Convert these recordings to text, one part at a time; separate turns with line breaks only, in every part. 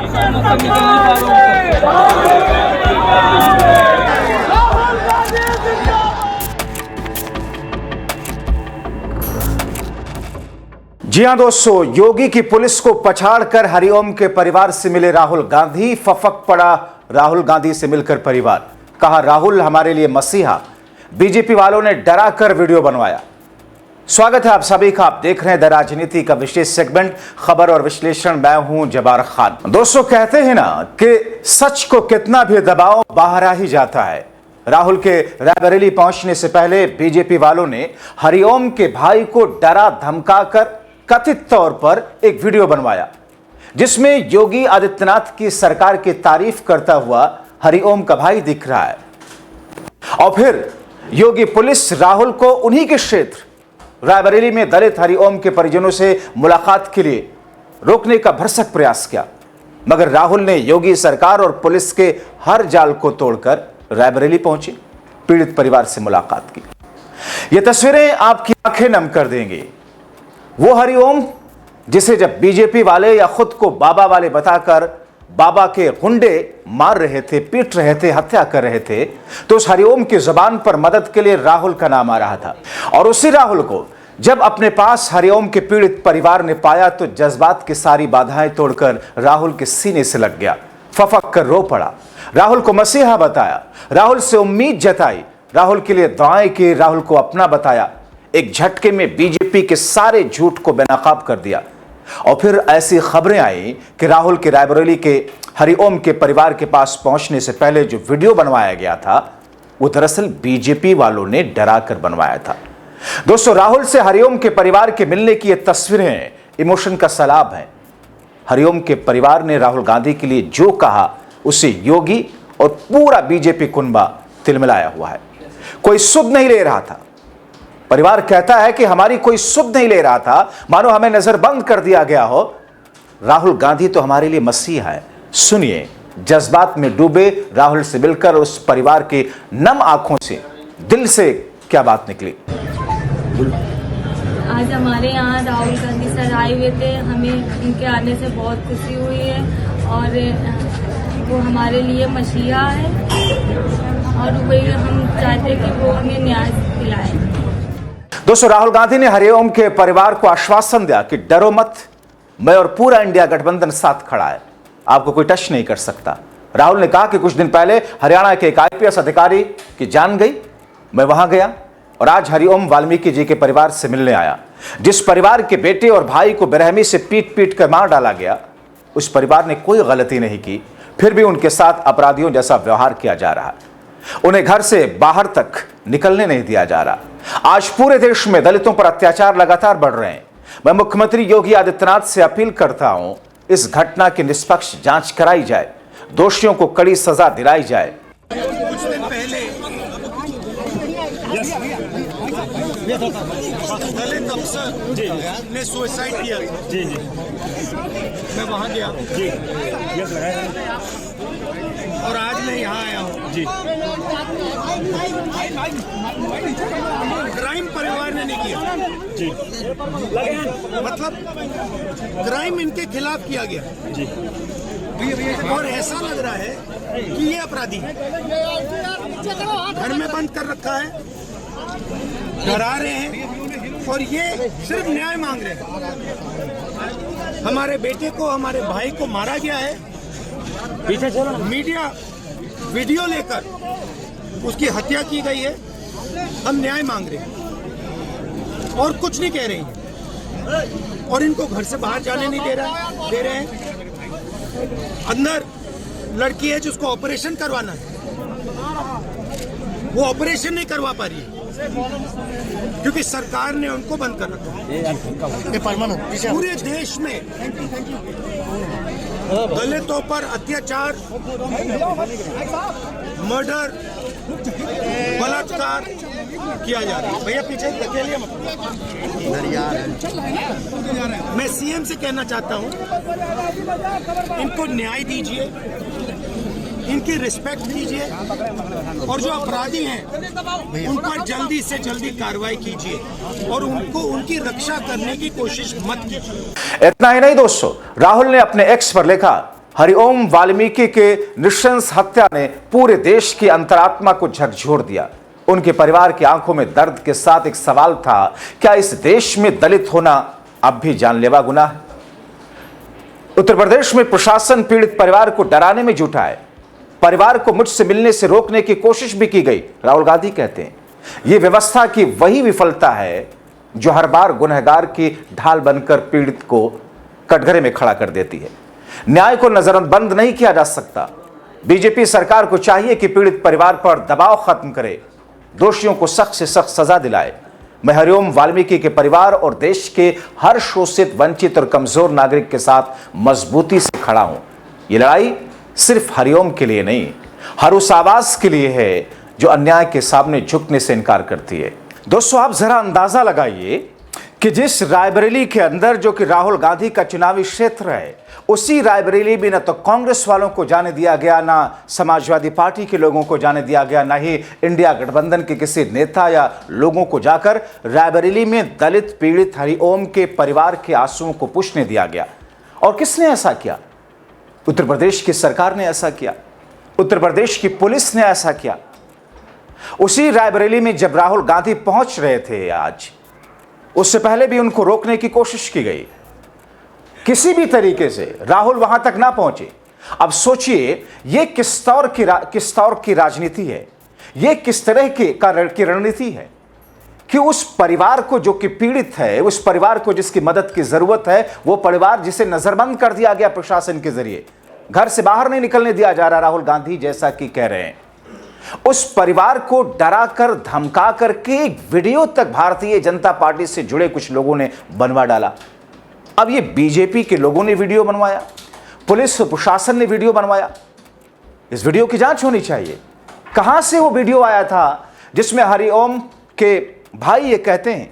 जी हां दोस्तों, योगी की पुलिस को पछाड़कर हरिओम के परिवार से मिले राहुल गांधी। फफक पड़ा राहुल गांधी से मिलकर परिवार, कहा राहुल हमारे लिए मसीहा। बीजेपी वालों ने डरा कर वीडियो बनवाया। स्वागत है आप सभी का, आप देख रहे हैं द राजनीति का विशेष सेगमेंट खबर और विश्लेषण। मैं हूं जबार खान। दोस्तों, कहते हैं ना कि सच को कितना भी दबाओ बाहर आ ही जाता है। राहुल के रायबरेली पहुंचने से पहले बीजेपी वालों ने हरिओम के भाई को डरा धमकाकर कथित तौर पर एक वीडियो बनवाया, जिसमें योगी आदित्यनाथ की सरकार की तारीफ करता हुआ हरिओम का भाई दिख रहा है। और फिर योगी पुलिस राहुल को उन्हीं के क्षेत्र रायबरेली में दलित हरिओम के परिजनों से मुलाकात के लिए रोकने का भरसक प्रयास किया, मगर राहुल ने योगी सरकार और पुलिस के हर जाल को तोड़कर रायबरेली पहुंचे, पीड़ित परिवार से मुलाकात की। ये तस्वीरें आपकी आंखें नम कर देंगी। वो हरिओम जिसे जब बीजेपी वाले या खुद को बाबा वाले बताकर बाबा के गुंडे मार रहे थे, पीट रहे थे, हत्या कर रहे थे, तो उस हरिओम की जुबान पर मदद के लिए राहुल का नाम आ रहा था। और उसी राहुल को जब अपने पास हरिओम के पीड़ित परिवार ने पाया तो जज्बात की सारी बाधाएं तोड़कर राहुल के सीने से लग गया, फफक कर रो पड़ा। राहुल को मसीहा बताया, राहुल से उम्मीद जताई, राहुल के लिए दुआएं की, राहुल को अपना बताया। एक झटके में बीजेपी के सारे झूठ को बेनकाब कर दिया। और फिर ऐसी खबरें आई कि राहुल के रायबरेली के हरिओम के परिवार के पास पहुंचने से पहले जो वीडियो बनवाया गया था वो दरअसल बीजेपी वालों ने डरा कर बनवाया था। दोस्तों, राहुल से हरिओम के परिवार के मिलने की ये तस्वीरें इमोशन का सैलाब है। हरिओम के परिवार ने राहुल गांधी के लिए जो कहा उसे योगी और पूरा बीजेपी कुनबा तिलमिलाया हुआ है। कोई सुध नहीं ले रहा था। परिवार कहता है कि हमारी कोई सुध नहीं ले रहा था, मानो हमें नजरबंद कर दिया गया हो। राहुल गांधी तो हमारे लिए मसीहा है। सुनिए, जज्बात में डूबे राहुल से मिलकर उस परिवार के नम आंखों से, दिल से क्या बात निकली।
आज हमारे यहाँ राहुल गांधी सर आए हुए थे, हमें इनके आने से बहुत खुशी हुई है और वो हमारे लिए मसीहा है और वही हम चाहते हैं कि वो हमें न्याय दिलाए।
दोस्तों, राहुल गांधी ने हरिओम के परिवार को आश्वासन दिया कि डरो मत, मैं और पूरा इंडिया गठबंधन साथ खड़ा है, आपको कोई टच नहीं कर सकता। राहुल ने कहा कि कुछ दिन पहले हरियाणा के एक IPS अधिकारी की जान गई, मैं वहां गया और आज हरिओम वाल्मीकि जी के परिवार से मिलने आया। जिस परिवार के बेटे और भाई को बेरहमी से पीट पीट कर मार डाला गया, उस परिवार ने कोई गलती नहीं की, फिर भी उनके साथ अपराधियों जैसा व्यवहार किया जा रहा है। उन्हें घर से बाहर तक निकलने नहीं दिया जा रहा। आज पूरे देश में दलितों पर अत्याचार लगातार बढ़ रहे हैं। मैं मुख्यमंत्री योगी आदित्यनाथ से अपील करता हूं, इस घटना की निष्पक्ष जांच कराई जाए, दोषियों को कड़ी सजा दिलाई जाए।
कुछ दिन पहले दलित अफसर ने सुसाइड किया। जी जी, मैं वहां गया जी, और आज मैं यहाँ आया हूँ जी। क्राइम परिवार ने नहीं किया जी, मतलब क्राइम इनके खिलाफ किया गया जी। और ऐसा लग रहा है कि ये अपराधी घर में बंद कर रखा है, डरा रहे हैं और ये सिर्फ न्याय मांग रहे हैं। हमारे बेटे को, हमारे भाई को मारा गया है, पीछे चलो, मीडिया वीडियो लेकर उसकी हत्या की गई है। हम न्याय मांग रहे हैं और कुछ नहीं कह रहे हैं, और इनको घर से बाहर जाने नहीं दे रहे हैं। अंदर लड़की है जिसको ऑपरेशन करवाना है, वो ऑपरेशन नहीं करवा पा रही है क्योंकि सरकार ने उनको बंद कर रखा है। पूरे देश में दलितों पर अत्याचार, मर्डर, बलात्कार किया जा रहा है। भैया पीछे धकेलिए मत। मैं CM से कहना चाहता हूं, इनको न्याय दीजिए, इनकी रिस्पेक्ट कीजिए और जो अपराधी हैं उन पर जल्दी से जल्दी कार्रवाई कीजिए और उनको उनकी रक्षा करने की कोशिश मत कीजिए।
इतना ही नहीं दोस्तों, राहुल ने अपने X पर लिखा हरिओम वाल्मीकि के नृशंस हत्या ने पूरे देश की अंतरात्मा को झकझोर दिया। उनके परिवार की आंखों में दर्द के साथ एक सवाल था, क्या इस देश में दलित होना अब भी जानलेवा गुनाह है? उत्तर प्रदेश में प्रशासन पीड़ित परिवार को डराने में जुटा है। परिवार को मुझसे मिलने से रोकने की कोशिश भी की गई, राहुल गांधी कहते हैं। यह व्यवस्था की वही विफलता है जो हर बार गुनहगार की ढाल बनकर पीड़ित को कटघरे में खड़ा कर देती है। न्याय को नजरबंद नहीं किया जा सकता। बीजेपी सरकार को चाहिए कि पीड़ित परिवार पर दबाव खत्म करे, दोषियों को सख्त से सख्त सजा दिलाए। मैं हरिओम वाल्मीकि के परिवार और देश के हर शोषित, वंचित और कमजोर नागरिक के साथ मजबूती से खड़ा हूं। यह लड़ाई सिर्फ हरिओम के लिए नहीं, हर उस आवाज के लिए है जो अन्याय के सामने झुकने से इनकार करती है। दोस्तों, आप जरा अंदाजा लगाइए कि जिस रायबरेली के अंदर जो कि राहुल गांधी का चुनावी क्षेत्र है, उसी रायबरेली में न तो कांग्रेस वालों को जाने दिया गया, ना समाजवादी पार्टी के लोगों को जाने दिया गया, ना ही इंडिया गठबंधन के किसी नेता या लोगों को जाकर रायबरेली में दलित पीड़ित हरिओम के परिवार के आंसुओं को पूछने दिया गया। और किसने ऐसा किया? उत्तर प्रदेश की सरकार ने ऐसा किया, उत्तर प्रदेश की पुलिस ने ऐसा किया। उसी रायबरेली में जब राहुल गांधी पहुंच रहे थे आज, उससे पहले भी उनको रोकने की कोशिश की गई। किसी भी तरीके से राहुल वहां तक ना पहुंचे। अब सोचिए, यह किस तौर की राजनीति है, यह किस तरह की रणनीति है कि उस परिवार को जो कि पीड़ित है, उस परिवार को जिसकी मदद की जरूरत है, वो परिवार जिसे नजरबंद कर दिया गया प्रशासन के जरिए, घर से बाहर नहीं निकलने दिया जा रहा, राहुल गांधी जैसा कि कह रहे हैं, उस परिवार को डराकर धमका करके एक वीडियो तक भारतीय जनता पार्टी से जुड़े कुछ लोगों ने बनवा डाला। अब ये बीजेपी के लोगों ने वीडियो बनवाया, पुलिस प्रशासन ने वीडियो बनवाया। इस वीडियो की जांच होनी चाहिए। कहां से वो वीडियो आया था जिसमें हरिओम के भाई ये कहते हैं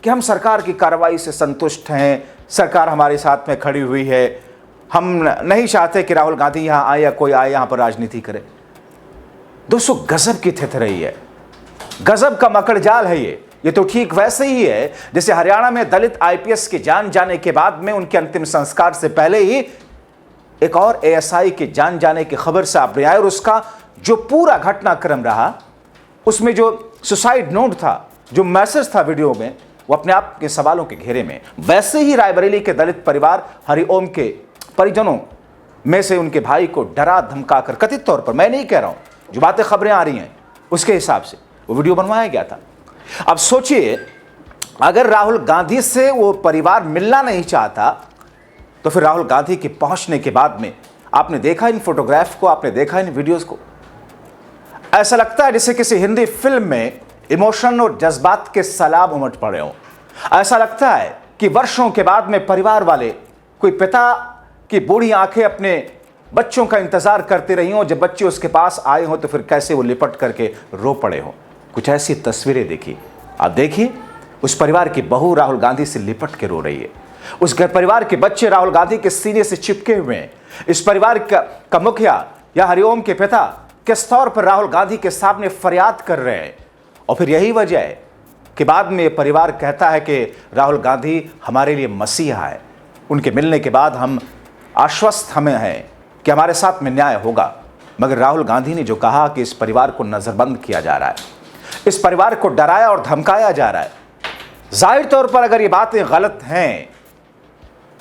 कि हम सरकार की कार्रवाई से संतुष्ट हैं, सरकार हमारे साथ में खड़ी हुई है, हम नहीं चाहते कि राहुल गांधी यहां आए या कोई आए यहां पर राजनीति करे। दोस्तों, गजब की थिथरई है, गजब का मकड़जाल है ये तो ठीक वैसे ही है जैसे हरियाणा में दलित आईपीएस की जान जाने के बाद में उनके अंतिम संस्कार से पहले ही एक और एएसआई के जान जाने की खबर सामने आई और उसका जो पूरा घटनाक्रम रहा, उसमें जो सुसाइड नोट था, जो मैसेज था वीडियो में, वो अपने आप के सवालों के घेरे में। वैसे ही रायबरेली के दलित परिवार हरिओम के परिजनों में से उनके भाई को डरा धमका कर, कथित तौर पर, मैं नहीं कह रहा हूं, जो बातें खबरें आ रही हैं उसके हिसाब से वो वीडियो बनवाया गया था। अब सोचिए, अगर राहुल गांधी से वो परिवार मिलना नहीं चाहता तो फिर राहुल गांधी के पहुंचने के बाद में आपने देखा इन फोटोग्राफ को, आपने देखा इन वीडियोस को, ऐसा लगता है जैसे किसी हिंदी फिल्म में इमोशन और जज्बात के सैलाब उमड़ पड़े हों। ऐसा लगता है कि वर्षों के बाद में परिवार वाले, कोई पिता की बूढ़ी आंखें अपने बच्चों का इंतजार करते रही हों, जब बच्चे उसके पास आए हों तो फिर कैसे वो लिपट करके रो पड़े हों। कुछ ऐसी तस्वीरें देखी। आप देखिए, उस परिवार की बहू राहुल गांधी से लिपट के रो रही है, उस घर परिवार के बच्चे राहुल गांधी के सीने से चिपके हुए हैं। इस परिवार का मुखिया या हरिओम के पिता किस तौर पर राहुल गांधी के सामने फरियाद कर रहे हैं। और फिर यही वजह है कि बाद में परिवार कहता है कि राहुल गांधी हमारे लिए मसीहा है। उनके मिलने के बाद हम आश्वस्त हमें हैं कि हमारे साथ में न्याय होगा। मगर राहुल गांधी ने जो कहा कि इस परिवार को नजरबंद किया जा रहा है, इस परिवार को डराया और धमकाया जा रहा है, जाहिर तौर पर अगर ये बातें गलत हैं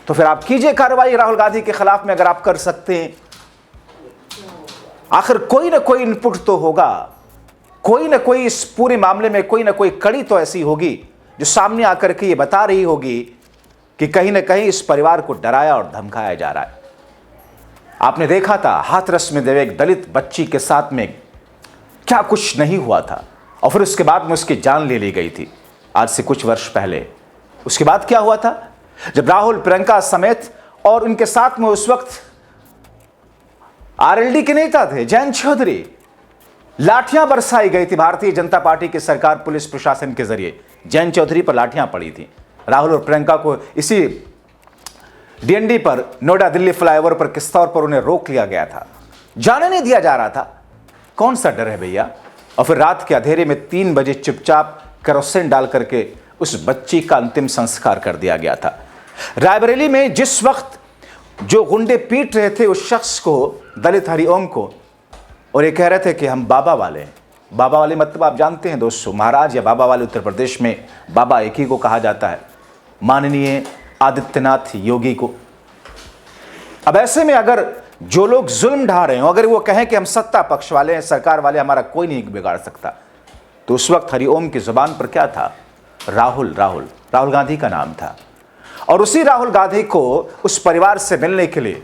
तो फिर आप कीजिए कार्रवाई राहुल गांधी के खिलाफ में, अगर आप कर सकते हैं। आखिर कोई ना कोई इनपुट तो होगा, कोई ना कोई इस पूरे मामले में कोई ना कोई कड़ी तो ऐसी होगी जो सामने आकर के ये बता रही होगी कि कहीं ना कहीं इस परिवार को डराया और धमकाया जा रहा है। आपने देखा था हाथरस में देव एक दलित बच्ची के साथ में क्या कुछ नहीं हुआ था, और फिर उसके बाद में उसकी जान ले ली गई थी आज से कुछ वर्ष पहले। उसके बाद क्या हुआ था, जब राहुल, प्रियंका समेत और उनके साथ में उस वक्त आरएलडी के नेता थे जयंत चौधरी, लाठियां बरसाई गई थी भारतीय जनता पार्टी की सरकार, पुलिस प्रशासन के जरिए। जयंत चौधरी पर लाठियां पड़ी थी। राहुल और प्रियंका को इसी डीएनडी पर, नोएडा दिल्ली फ्लाईओवर पर किस तौर पर उन्हें रोक लिया गया था, जाने नहीं दिया जा रहा था। कौन सा डर है भैया। और फिर रात के अंधेरे में 3 बजे चुपचाप केरोसिन डाल करके उस बच्ची का अंतिम संस्कार कर दिया गया था। रायबरेली में जिस वक्त जो गुंडे पीट रहे थे उस शख्स को, दलित हरिओम को, और ये कह रहे थे कि हम बाबा वाले हैं। बाबा वाले मतलब आप जानते हैं दोस्तों, महाराज या बाबा वाले उत्तर प्रदेश में बाबा एक ही को कहा जाता है, माननीय आदित्यनाथ योगी को। अब ऐसे में अगर जो लोग जुल्म ढा रहे हो, अगर वो कहें कि हम सत्ता पक्ष वाले हैं, सरकार वाले, हमारा कोई नहीं बिगाड़ सकता, तो उस वक्त हरिओम की जुबान पर क्या था? राहुल गांधी का नाम था। और उसी राहुल गांधी को उस परिवार से मिलने के लिए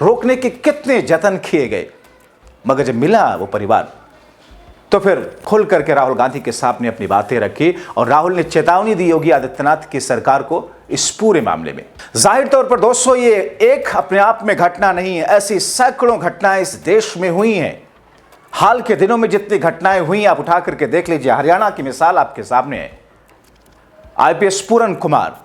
रोकने के कितने जतन किए गए, मगर जब मिला वो परिवार तो फिर खुल करके राहुल गांधी के सामने अपनी बातें रखी और राहुल ने चेतावनी दी योगी आदित्यनाथ की सरकार को इस पूरे मामले में। जाहिर तौर पर दोस्तों ये एक अपने आप में घटना नहीं है, ऐसी सैकड़ों घटनाएं इस देश में हुई हैं। हाल के दिनों में जितनी घटनाएं हुई आप उठा करके देख लीजिए। हरियाणा की मिसाल आपके सामने है। आईपीएस पूरन कुमार,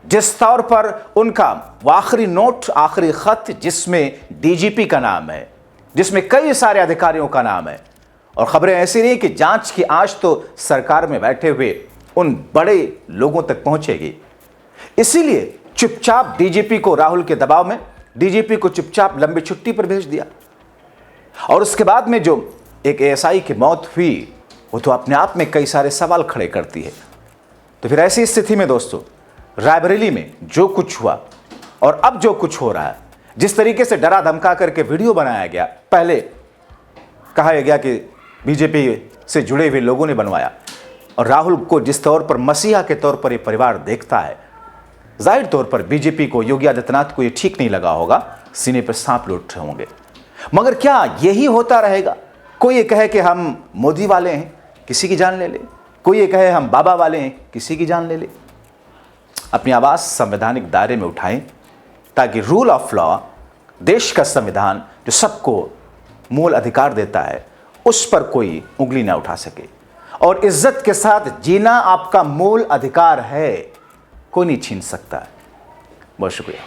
जिस तौर पर उनका आखिरी नोट, आखिरी खत जिसमें डीजीपी का नाम है, जिसमें कई सारे अधिकारियों का नाम है, और खबरें ऐसी रही कि जांच की आंच तो सरकार में बैठे हुए उन बड़े लोगों तक पहुंचेगी। इसीलिए चुपचाप डीजीपी को, राहुल के दबाव में डीजीपी को चुपचाप लंबी छुट्टी पर भेज दिया। और उसके बाद में जो एक एएसआई की मौत हुई, वो तो अपने आप में कई सारे सवाल खड़े करती है। तो फिर ऐसी स्थिति में दोस्तों, रायबरेली में जो कुछ हुआ और अब जो कुछ हो रहा है, जिस तरीके से डरा धमका करके वीडियो बनाया गया, पहले कहा गया कि बीजेपी से जुड़े हुए लोगों ने बनवाया, और राहुल को जिस तौर पर मसीहा के तौर पर ये परिवार देखता है, जाहिर तौर पर बीजेपी को, योगी आदित्यनाथ को ये ठीक नहीं लगा होगा, सीने पर सांप लौट रहे होंगे। मगर क्या यही होता रहेगा? कोई ये कहे कि हम मोदी वाले हैं, किसी की जान ले ले, कोई ये कहे हम बाबा वाले हैं, किसी की जान ले ले। अपनी आवाज़ संवैधानिक दायरे में उठाएं, ताकि रूल ऑफ लॉ, देश का संविधान जो सबको मूल अधिकार देता है, उस पर कोई उंगली ना उठा सके। और इज्जत के साथ जीना आपका मूल अधिकार है, कोई नहीं छीन सकता है। बहुत शुक्रिया।